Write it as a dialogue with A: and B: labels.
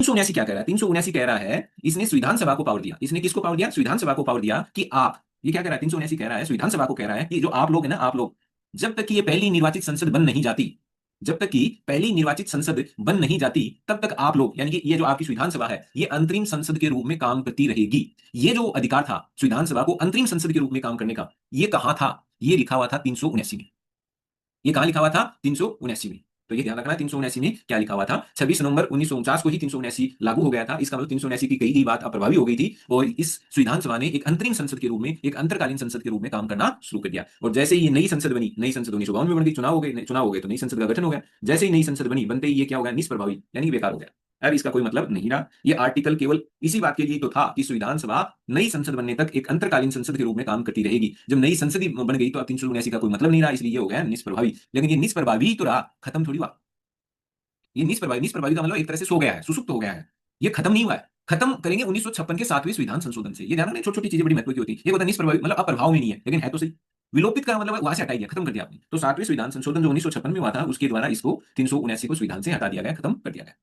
A: 379 क्या कह रहा है? 379 कह रहा है इसने संविधान सभा को पावर दिया। इसने किसको पावर दिया? संविधान सभा को पावर दिया कि आप, ये क्या कह रहा है? 379 कह रहा है संविधान सभा को कह रहा है कि जो आप लोग है ना, आप लोग जब तक कि ये पहली निर्वाचित संसद बन नहीं जाती, जब तक कि पहली निर्वाचित संसद बन नहीं जाती, तब तक आप लोग, यानी कि ये जो आपकी संविधान सभा है, ये अंतरिम संसद के रूप में काम करती रहेगी। ये जो अधिकार था संविधान सभा को अंतरिम संसद के रूप में काम करने का, ये कहां था? ये लिखा हुआ था 379 में। ये कहां लिखा हुआ था? 379 में। तो ये ध्यान रखना, 379 में क्या लिखा हुआ था? 26 नवंबर 1949 को ही 379 लागू हो गया था। इसका मतलब 379 की कही गई बात अप्रभावी हो गई थी और इस संविधान सभा ने एक अंतरिम संसद के रूप में, एक अंतरकालीन संसद के रूप में काम करना शुरू कर दिया। और जैसे ही ये नई संसद बनी, नई संसद 1952 में बन गई, चुनाव हो गए तो नई संसद का गठन हो गया। जैसे ही नई संसद बनी, बनते ही ये क्या हो गया? निष्प्रभावी, यानी बेकार हो गया। अब इसका कोई मतलब नहीं रहा। ये आर्टिकल केवल इसी बात के लिए तो था कि संविधान सभा नई संसद बनने तक एक अंतरकालीन संसद के रूप में काम करती रहेगी। जब नई संसद ही बन गई तो अब 379 का कोई मतलब नहीं रहा, इसलिए ये हो गया निष्प्रभावी। लेकिन ये निष्प्रभावी तो रहा, खत्म थोड़ी हुआ। ये निष्प्रभावी, निष्प्रभावी का मतलब एक तरह से सो गया है, सुसुप्त हो गया है। ये खत्म नहीं हुआ है। खत्म करेंगे 1956 के 7वें संविधान संशोधन से। ये ध्यान रखना, छोटी छोटी चीजें बड़ी महत्व की होती है। ये होता है निष्प्रभावी, मतलब अप्रभाव में नहीं है, लेकिन है तो सही। विलोपित का मतलब वहां से हटा दिया, खत्म कर दिया आपने। तो 7वें संविधान संशोधन जो 1956 में हुआ था, उसके द्वारा इसको 379 को संविधान से हटा दिया गया, खत्म कर दिया गया।